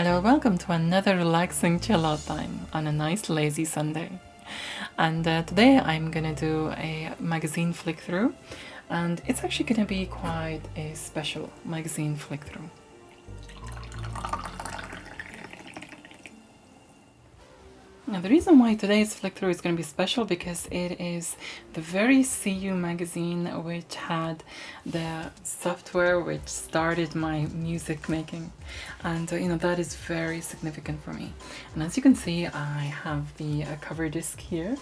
Hello, welcome to another relaxing chill out time on a nice lazy Sunday. And today I'm gonna do a magazine flick through, and it's actually gonna be quite a special magazine flick through. Now, the reason why today's flick through is going to be special because it is the very CU magazine which had the software which started my music making, and that is very significant for me. And as you can see, I have the cover disc here,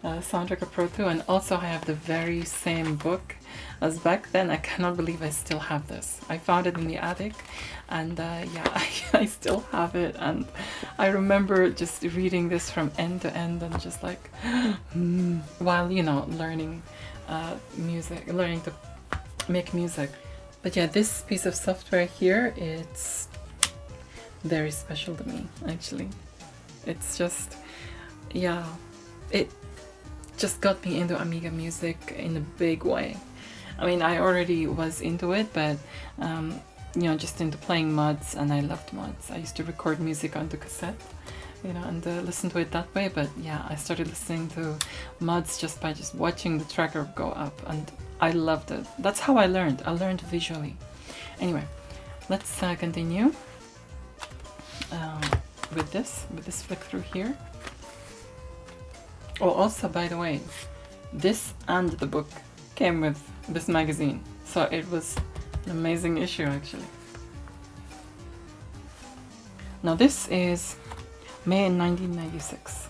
Soundtrack Pro 2, and also I have the very same book as back then. I cannot believe I still have this. I found it in the attic, and I still have it, and I remember just reading this from end to end and just like while learning music, learning to make music. But yeah, this piece of software here, it's very special to me actually. It's just, yeah, it just got me into Amiga music in a big way. I mean, I already was into it, but just into playing mods, and I loved mods. I used to record music onto cassette, and listen to it that way. But yeah, I started listening to mods just by watching the tracker go up, and I loved it. That's how I learned. I learned visually. Anyway, let's continue with this flick through here. Oh, also, by the way, this and the book came with this magazine, so it was an amazing issue actually. Now this is May 1996,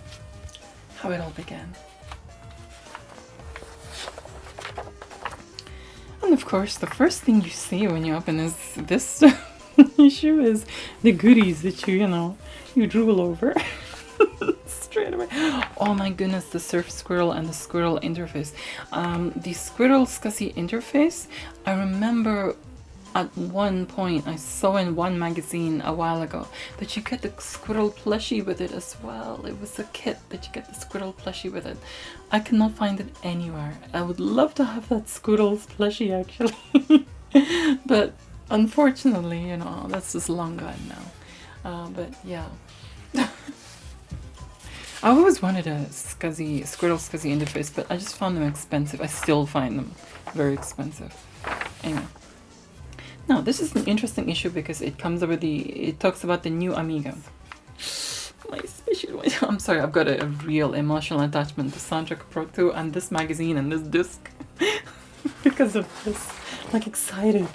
how it all began. And of course, the first thing you see when you open this issue is the goodies that you drool over. Straight away. Oh my goodness, the Surf Squirrel and the Squirrel interface. The Squirrel SCSI interface, I remember at one point I saw in one magazine a while ago that you get the squirrel plushie with it as well. It was a kit that you get the squirrel plushie with it. I cannot find it anywhere. I would love to have that squirrel's plushie actually. But unfortunately, that's just long gone now. But yeah. I always wanted a Squirrel SCSI interface, but I just found them expensive. I still find them very expensive. Anyway. Now, this is an interesting issue because it talks about the new Amiga. My special one. I'm sorry, I've got a real emotional attachment to Soundtrack Pro 2 and this magazine and this disc. Because of this. Like, excited.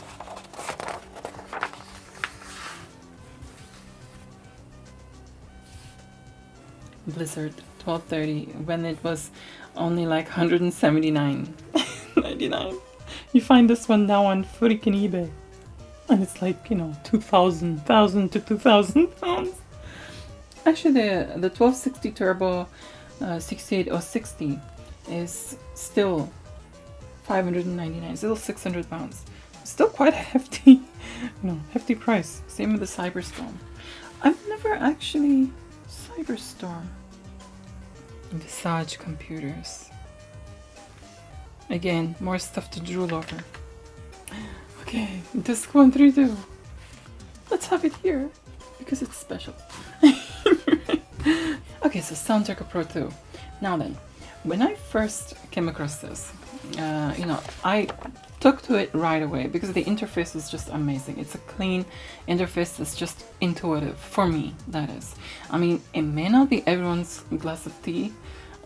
Blizzard 1230, when it was only like 179.99. You find this one now on freaking eBay, and it's like 2,000 to 2,000 pounds. Actually, the 1260 Turbo 68060 is still 599, still 600 pounds. Still quite a hefty, hefty price. Same with the Cyberstorm. I've never actually Cyberstorm. Visage computers. Again, more stuff to drool over. Okay, disc 132. Let's have it here because it's special. Okay, so Soundtrack Pro 2. Now then, when I first came across this, I took to it right away because the interface is just amazing. It's a clean interface that's just intuitive, for me, that is. I mean, it may not be everyone's glass of tea.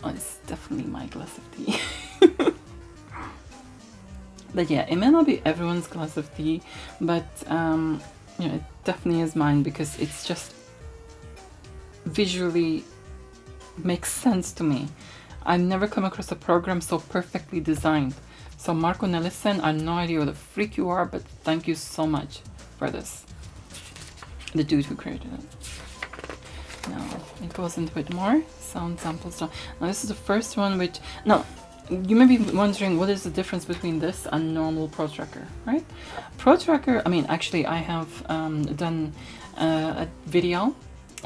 Oh, it's definitely my glass of tea. But yeah, it may not be everyone's glass of tea, but it definitely is mine because it's just visually makes sense to me. I've never come across a program so perfectly designed. So Marco Nelissen, I have no idea what the freak you are, but thank you so much for this. The dude who created it. Now, it goes into it more. Sound samples. Now this is the first one which... Now, you may be wondering what is the difference between this and normal Pro Tracker, right? Pro Tracker, I mean, actually I have done a video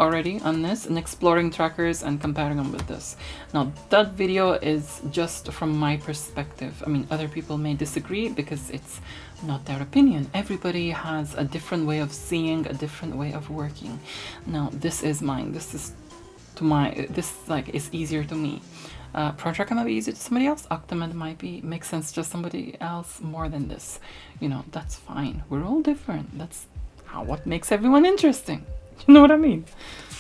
already on this and exploring trackers and comparing them with this. Now that video is just from my perspective. I mean, other people may disagree because it's not their opinion. Everybody has a different way of seeing, a different way of working. Now this is mine. This is like is easier to me. Protracker might be easier to somebody else. Octomod might make sense to somebody else more than this. You know, that's fine. We're all different. That's what makes everyone interesting. You know what I mean?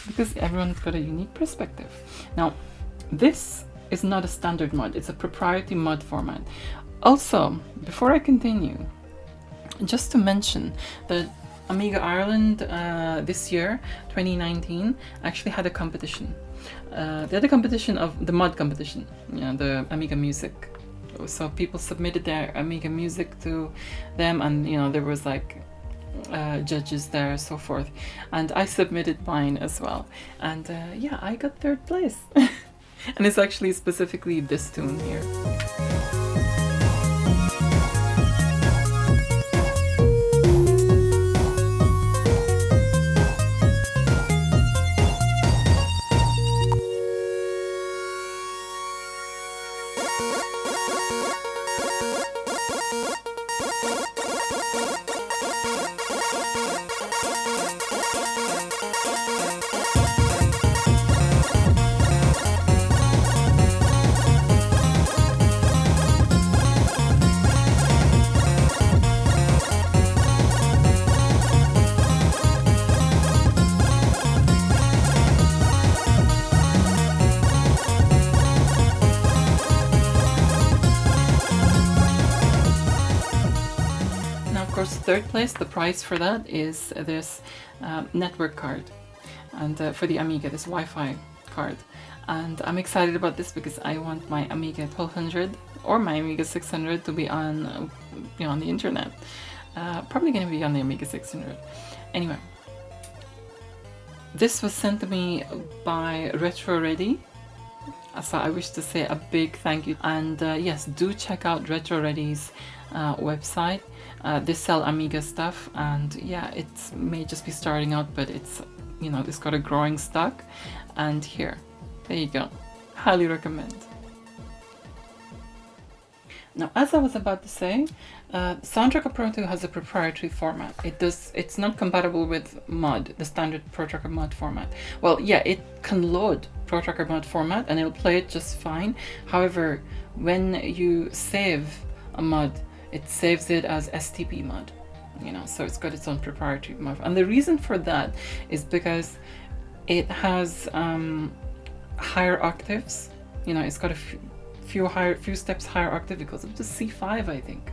Because everyone's got a unique perspective. Now, this is not a standard mod. It's a proprietary mod format. Also, before I continue, just to mention that Amiga Ireland this year, 2019, actually had a competition. They had a competition of the mod competition, you know, the Amiga Music. So people submitted their Amiga Music to them, and you know there was like judges there, so forth. And I submitted mine as well, and yeah, I got 3rd place. And it's actually specifically this tune here. course, third place, the prize for that is this network card, and for the Amiga, this Wi-Fi card. And I'm excited about this because I want my Amiga 1200 or my Amiga 600 to be on, you know, on the internet. Probably going to be on the Amiga 600. Anyway, this was sent to me by Retro Ready. So I wish to say a big thank you. And yes, do check out Retro Ready's website. They sell Amiga stuff, and yeah, it may just be starting out, but it's, you know, it's got a growing stock. And here, there you go. Highly recommend. Now, as I was about to say, Soundtracker Pro 2 has a proprietary format. It's not compatible with mod, the standard ProTracker mod format. Well, yeah, it can load ProTracker mod format and it'll play it just fine. However, when you save a mod, it saves it as STP mod, you know, so it's got its own proprietary mod. And the reason for that is because it has higher octaves. You know, it's got a few steps higher octave. It goes up to C5, I think.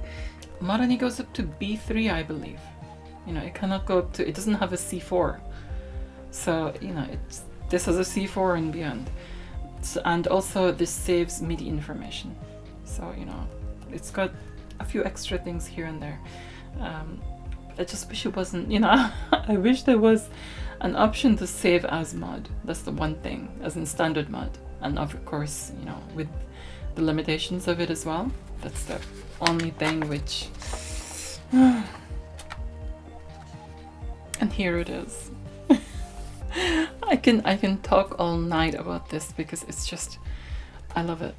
Mod only goes up to B3, I believe. You know, it cannot go up to, it doesn't have a C4. So, you know, this has a C4 and beyond. So, and also this saves MIDI information. So, you know, it's got a few extra things here and there. I just wish it wasn't, you know, I wish there was an option to save as mod. That's the one thing, as in standard mod. And of course, you know, with the limitations of it as well. That's the only thing which... And here it is. I can talk all night about this because it's just, I love it.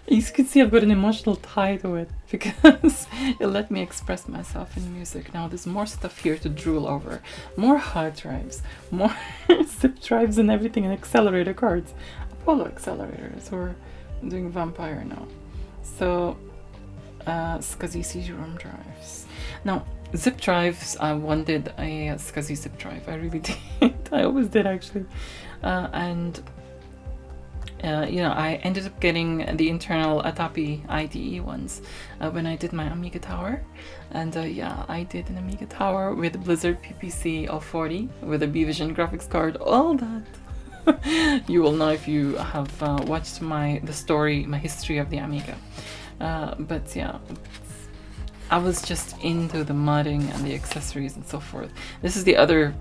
You can see I've got an emotional tie to it because it let me express myself in music. Now there's more stuff here to drool over. More hard drives, more zip drives and everything, and accelerator cards. Apollo accelerators, we're doing Vampire now. So, SCSI CD-ROM drives. Now, zip drives, I wanted a SCSI zip drive. I really did. I always did, actually. You know, I ended up getting the internal Atapi IDE ones when I did my Amiga Tower. And yeah, I did an Amiga Tower with Blizzard PPC L40 with a B-Vision graphics card, all that. You will know if you have watched my history of the Amiga. But yeah, I was just into the modding and the accessories and so forth. This is the other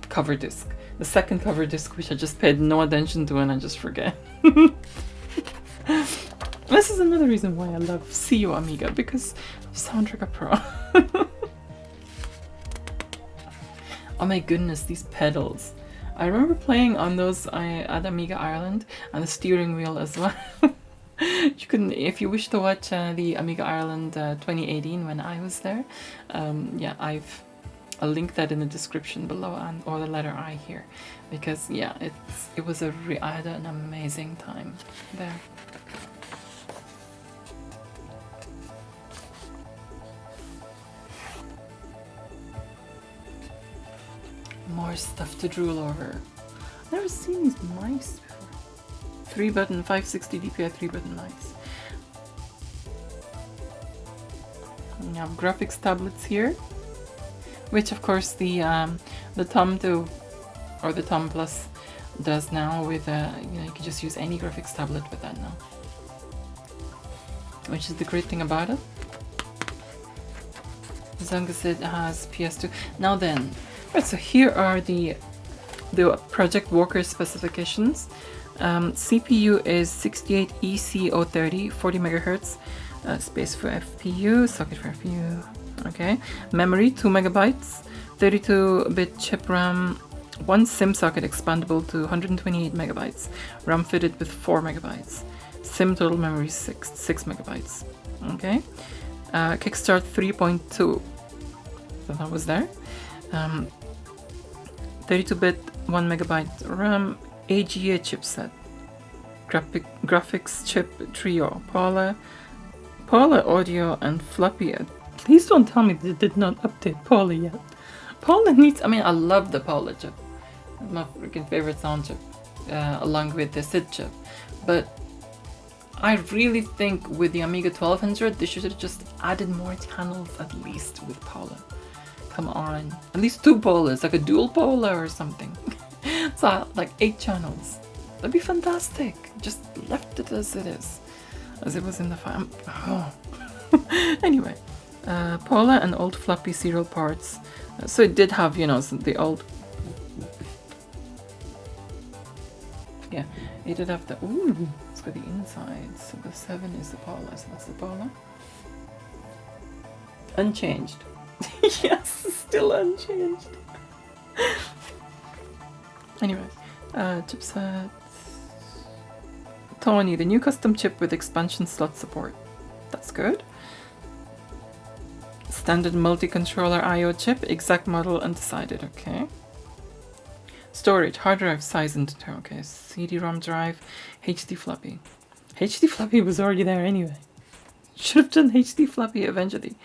cover disc. The second cover disc, which I just paid no attention to and I just forget. This is another reason why I love CU Amiga, because of Soundtracker Pro. Oh my goodness, these pedals. I remember playing on those at Amiga Ireland, and the steering wheel as well. You can, if you wish to watch the Amiga Ireland 2018 when I was there, yeah, I'll link that in the description below, and or the letter I here, because yeah, it was I had an amazing time there. More stuff to drool over. I've never seen these mice before. 3-button 560 DPI 3-button mice. We have graphics tablets here, which of course the Tom 2 or the Tom Plus does now. With you know, you can just use any graphics tablet with that now, which is the great thing about it. As long as it has PS2. Now then, right. So here are the Project Walker specifications. CPU is 68EC030, 40 megahertz. Space for FPU, socket for FPU. Okay. Memory 2 megabytes, 32-bit chip RAM, one SIM socket expandable to 128 megabytes. RAM fitted with 4 megabytes. SIM total memory 6 megabytes. Okay. Kickstart 3.2. So that was there. 32-bit 1 megabyte RAM. AGA chipset, graphics chip trio, Paula audio, and floppy. Please don't tell me they did not update Paula yet. Paula needs. I mean, I love the Paula chip. It's my freaking favorite sound chip, along with the SID chip. But I really think with the Amiga 1200, they should have just added more channels at least with Paula. Come on, at least 2 Paulas, like a dual Paula or something. So like 8 channels. That'd be fantastic. Just left it as it is, as it was in the file. Oh. Anyway, Paula and old floppy serial parts. So it did have, you know, the old. Yeah, it did have the. Ooh, it's got the inside. So the 7 is the Paula. So that's the Paula. Unchanged. Yes, still unchanged. Anyway, chipset. Tony, the new custom chip with expansion slot support. That's good. Standard multi-controller I/O chip, exact model undecided. Okay. Storage, hard drive size and okay. CD-ROM drive, HD floppy. HD floppy was already there anyway. Should have done HD floppy eventually.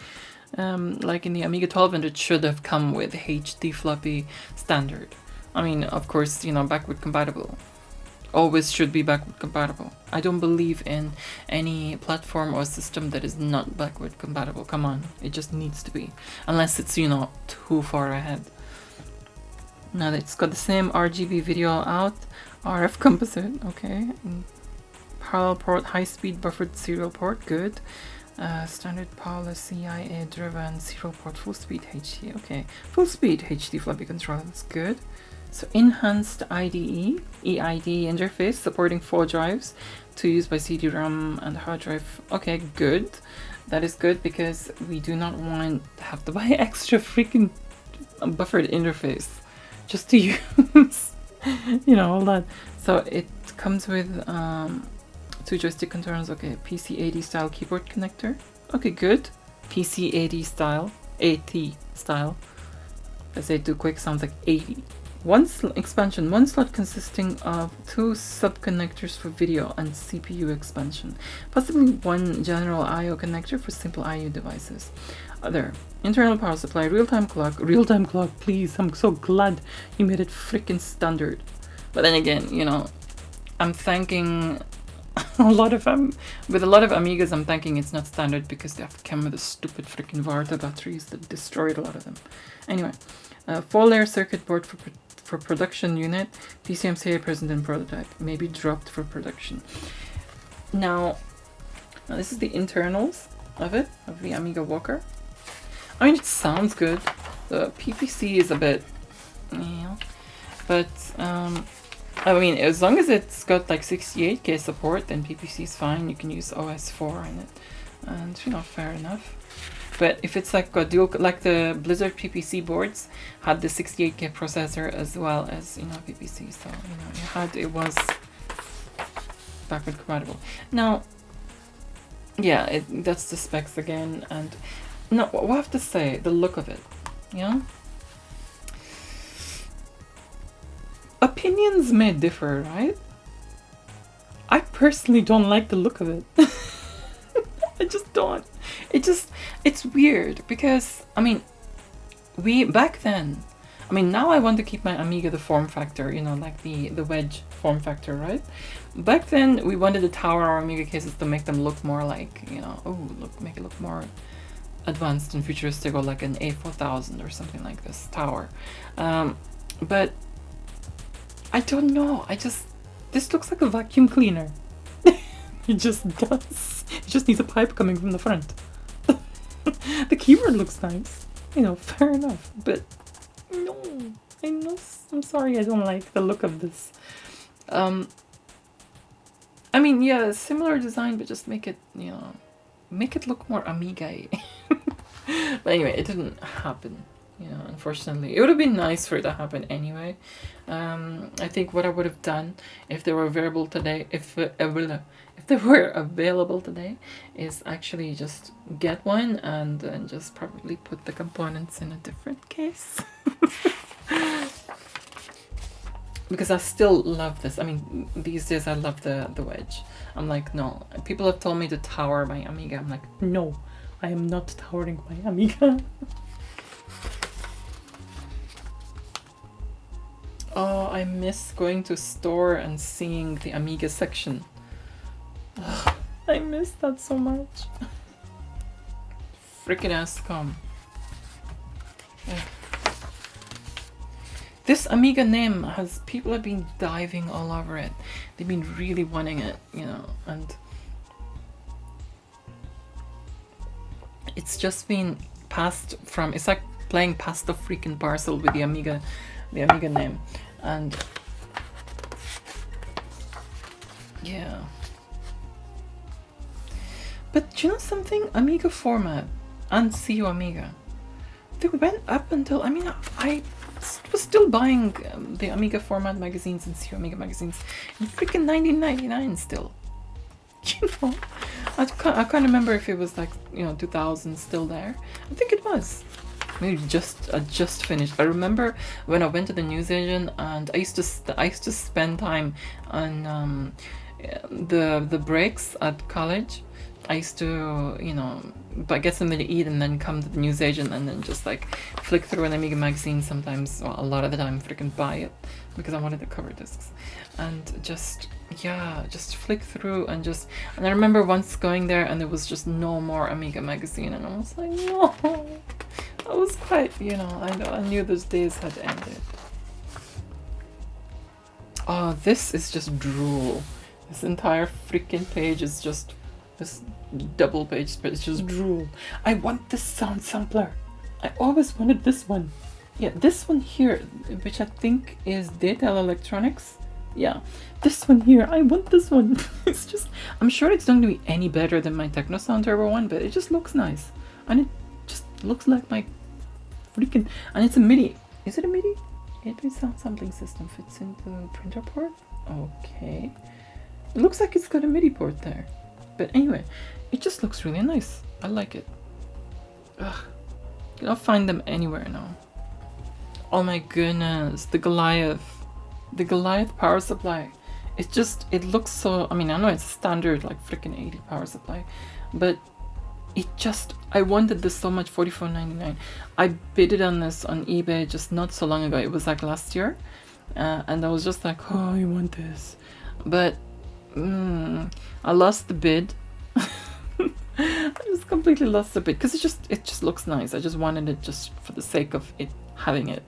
Like in the Amiga 1200, should have come with HD floppy standard. I mean, of course, you know, backward compatible. Always should be backward compatible. I don't believe in any platform or system that is not backward compatible. Come on, it just needs to be. Unless it's, you know, too far ahead. Now it's got the same RGB video out, RF composite, okay. Parallel port, high-speed buffered serial port, good. Standard Paula CIA driven serial port, full speed HD, okay. Full speed HD floppy controller, that's good. So enhanced EID interface supporting 4 drives to use by CD-ROM and hard drive. Okay, good. That is good because we do not want to have to buy extra freaking buffered interface just to use, you know, all that. So it comes with 2 joystick controllers. Okay, PC80 style keyboard connector. Okay, good. PC80 style, AT style. I say too quick, sounds like 80. One slot consisting of 2 sub-connectors for video and CPU expansion. Possibly 1 general I/O connector for simple I/O devices. Other internal power supply, real-time clock, please. I'm so glad you made it freaking standard. But then again, you know, I'm thanking with a lot of Amigas, I'm thinking it's not standard because they have come with the stupid freaking Varta batteries that destroyed a lot of them. Anyway, 4-layer circuit board for production unit, PCMCIA present in prototype, maybe dropped for production. Now this is the internals of it, of the Amiga Walker. I mean, it sounds good. The PPC is a bit, yeah, but I mean, as long as it's got like 68K support, then PPC is fine. You can use OS4 in it, and you know, fair enough. But if it's like a dual, like the Blizzard PPC boards had the 68K processor as well as, you know, PPC. So, you know, it was backward compatible. Now, yeah, that's the specs again. And no, what I have to say, the look of it, you know? Opinions may differ, right? I personally don't like the look of it. I just don't. It's weird because, I mean, back then, I mean, now I want to keep my Amiga the form factor, you know, like the wedge form factor, right? Back then, we wanted the tower or Amiga cases to make them look more like, you know, make it look more advanced and futuristic, or like an A4000 or something like this tower. But I don't know. This looks like a vacuum cleaner. It just does. It just needs a pipe coming from the front. The keyboard looks nice. You know, fair enough. But no, I'm sorry, I don't like the look of this. I mean, yeah, similar design, but just make it, you know, make it look more Amiga-y. But anyway, it didn't happen. You know, unfortunately, it would have been nice for it to happen anyway. I think what I would have done if they were available today, if they were available today, is actually just get one and then just probably put the components in a different case. Because I still love this. I mean, these days I love the wedge. I'm like, no. People have told me to tower my Amiga. I'm like, no, I am not towering my Amiga. Oh, I miss going to store and seeing the Amiga section. Ugh, I miss that so much. Freaking ass scum. Yeah. This Amiga name people have been diving all over it. They've been really wanting it, you know, and it's just been passed from, it's like playing past the freaking parcel with the Amiga name. And yeah, but you know something, Amiga format and CU Amiga, they went up until, I mean, I was still buying the Amiga format magazines and CU Amiga magazines in freaking 1999 still. You know, I can't remember if it was like, you know, 2000 still there. I think it was. Maybe I just finished. I remember when I went to the newsagent, and I used to spend time on the breaks at college. I used to, you know, get something to eat and then come to the newsagent and then just like flick through an Amiga magazine. Sometimes, well, a lot of the time, freaking buy it because I wanted the cover discs, and just flick through and I remember once going there and there was just no more Amiga magazine, and I was like, no. I was quite, you know, I knew those days had ended. Oh, this is just drool. This entire freaking page is just this double page, but it's just drool. I want this sound sampler. I always wanted this one. Yeah, this one here, which I think is Data Electronics. Yeah, this one here. I want this one. It's just, I'm sure it's not going to be any better than my Techno Sound Turbo one, but it just looks nice. And it just looks like my freaking, and it's a MIDI. Is it a MIDI? 8-bit sound sampling system fits into the printer port. Okay, it looks like it's got a MIDI port there, but anyway, it just looks really nice. I like it. Ugh, you don't find them anywhere now. Oh my goodness, the Goliath power supply. It looks so, I mean, I know it's standard like freaking 80 power supply, but I wanted this so much. $44.99. I bid on this on eBay just not so long ago. It was like last year, and I was just like, oh, I want this, but I lost the bid. I just completely lost the bid because it just looks nice. I just wanted it just for the sake of it having it.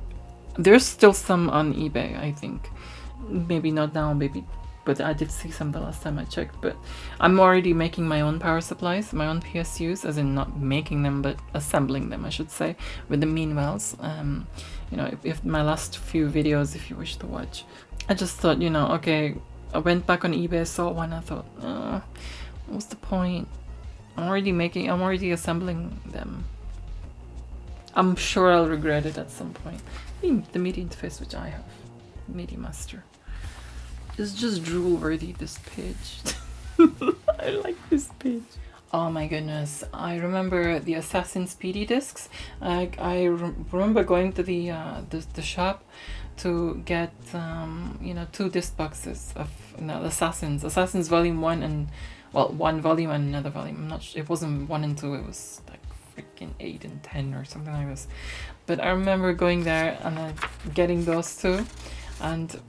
There's still some on eBay, I think. Maybe not now, maybe. But I did see some the last time I checked. But I'm already making my own power supplies, my own PSUs, as in not making them, but assembling them, I should say, with the Meanwells. You know, if my last few videos, if you wish to watch, I just thought, you know, okay, I went back on eBay, saw one, I thought, what's the point? I'm already assembling them. I'm sure I'll regret it at some point. The media interface which I have, Media Master, is just drool worthy, this page. I like this page. Oh my goodness, I remember the Assassin's PD discs. I remember going to the shop to get you know, 2 disc boxes of Assassins Volume 1 and, well, 1 volume and another volume. I'm not sure, it wasn't 1 and 2, it was like freaking 8 and 10 or something like this. But I remember going there and getting those 2 and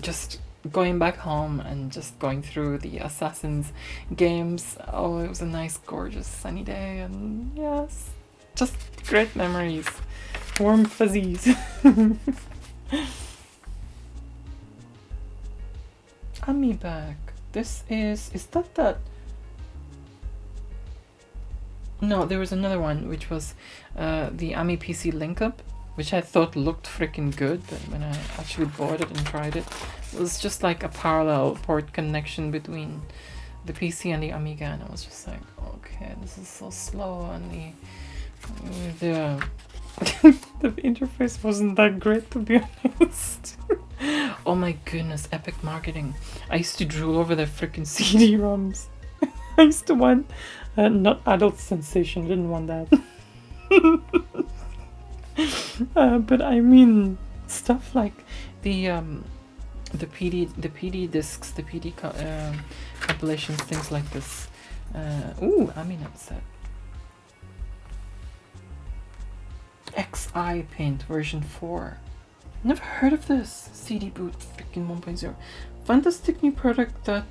just going back home and just going through the Assassin's games. Oh, it was a nice, gorgeous, sunny day, and yes, just great memories. Warm fuzzies. Ami back. This is that? No, there was another one which was the Ami PC link up, which I thought looked freaking good, but when I actually bought it and tried it, it was just like a parallel port connection between the PC and the Amiga, and I was just like, okay, this is so slow, and the the interface wasn't that great, to be honest. Oh my goodness, epic marketing. I used to drool over their freaking CD-ROMs. I used to want, not adult sensation, didn't want that. But I mean, stuff like the PD discs, the PD compilations, things like this. Ooh, I mean, upset. XI Paint version 4. Never heard of this. CD boot freaking 1.0. Fantastic new product that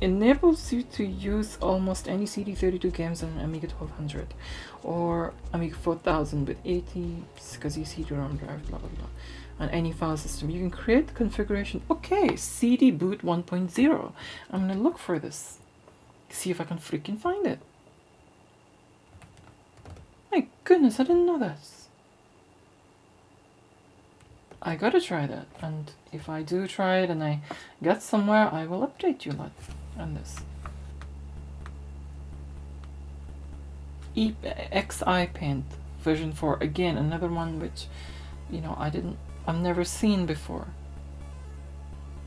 enables you to use almost any CD32 games on Amiga 1200 or Amiga 4000 with 80 SCSI CD-ROM drive, blah blah blah, on any file system. You can create the configuration. Okay, CD boot 1.0. I'm gonna look for this, see if I can freaking find it. My goodness, I didn't know this. I gotta try that, and if I do try it and I get somewhere, I will update you lot on this. XI Paint version 4, again another one which, you know, I've never seen before,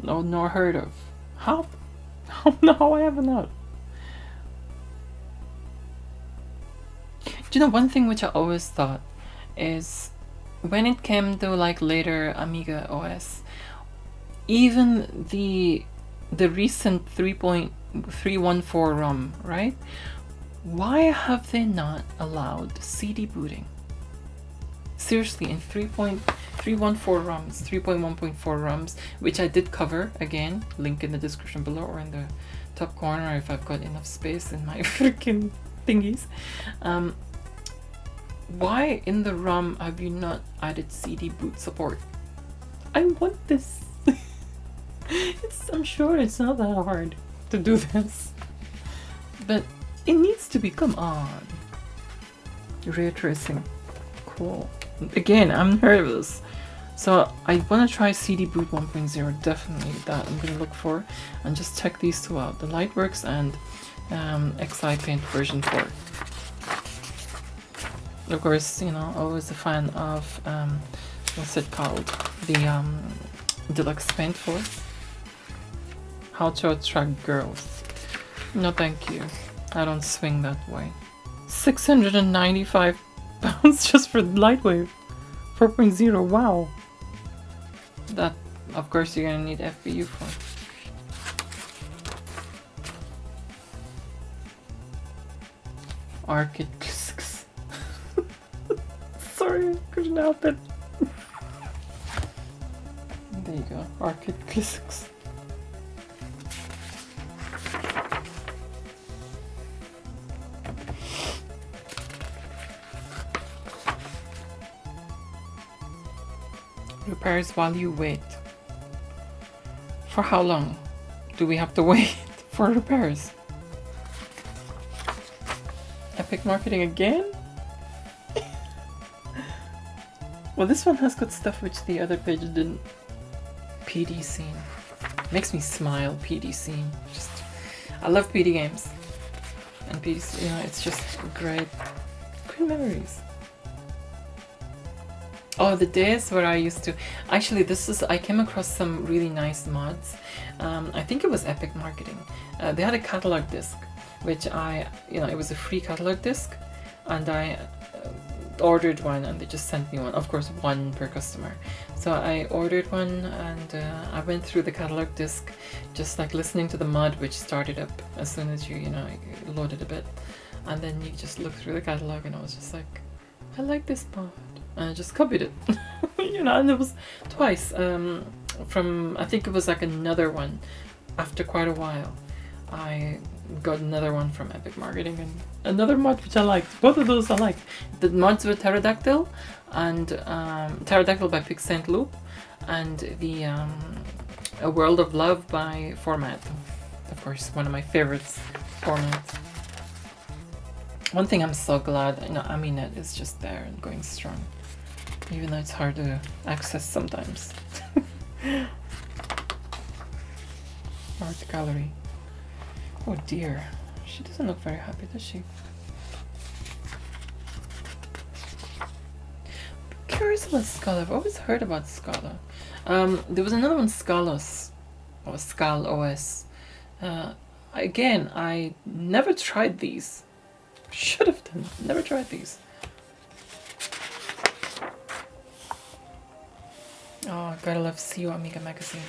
nor heard of. How no, I haven't heard. Do you know one thing which I always thought is, when it came to like later Amiga OS, even the recent 3.314 ROM, right? Why have they not allowed CD booting? Seriously, in 3.314 ROMs, 3.1.4 ROMs, which I did cover, again, link in the description below or in the top corner if I've got enough space in my freaking thingies. Why in the ROM have you not added CD boot support? I want this. I'm sure it's not that hard to do this, but it needs to be. Come on. Ray tracing, cool. Again, I haven't heard of this, so I want to try CD boot 1.0. Definitely that I'm gonna look for, and just check these 2 out: the Lightworks and XI Paint version 4. Of course, you know, always a fan of what's it called? The Deluxe Paint 4. How to Attract Girls. No thank you. I don't swing that way. 695 pounds just for Lightwave 4.0. Wow. That, of course, you're gonna need FPU for. Arcade Clisks. Sorry, I couldn't help it. There you go, Arcade Clisks. Repairs while you wait. For how long do we have to wait for repairs? Epic marketing again? Well, this one has got stuff which the other page didn't. PD scene. Makes me smile, PD scene. Just, I love PD games. And PD, you know, it's just great. Great memories. Oh, the days where I used to... Actually, I came across some really nice mods. I think it was Epic Marketing. They had a catalog disc, which it was a free catalog disc, and I ordered one, and they just sent me one. Of course, one per customer. So I ordered one, and I went through the catalog disc, just like listening to the mod, which started up as soon as you loaded a bit. And then you just look through the catalog, and I was just like, I like this mod. And I just copied it. And it was twice. I think it was like another one. After quite a while, I got another one from Epic Marketing, and another mod which I liked. Both of those I liked. The mods were Pterodactyl and Pterodactyl by Pic Saint Loup, and the A World of Love by Format. Of course, one of my favorites, Format. One thing I'm so glad, Aminet is just there and going strong, even though it's hard to access sometimes. Art gallery. Oh dear, she doesn't look very happy, does she? I'm curious about Scala. I've always heard about Scala. There was another one, Scalos, or Scal OS. Again, I never tried these. Should have done. Never tried these. Oh, gotta love CU Amiga Magazine.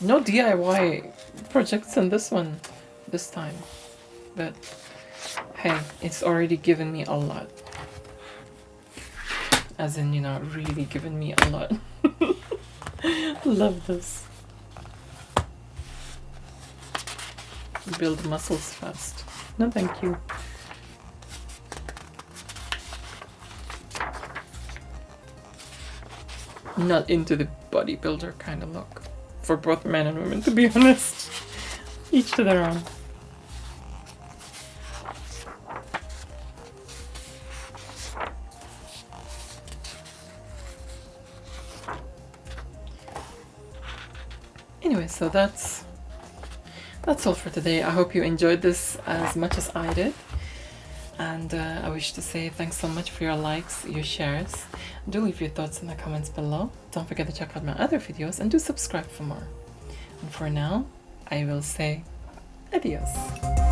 No DIY projects in this one this time, but hey, it's already given me a lot. As in, really given me a lot. Love this. Build muscles fast. No, thank you. Not into the bodybuilder kind of look. For both men and women, to be honest. Each to their own. Anyway, so that's all for today. I hope you enjoyed this as much as I did. And I wish to say thanks so much for your likes, your shares. Do leave your thoughts in the comments below. Don't forget to check out my other videos and do subscribe for more. And for now, I will say adios.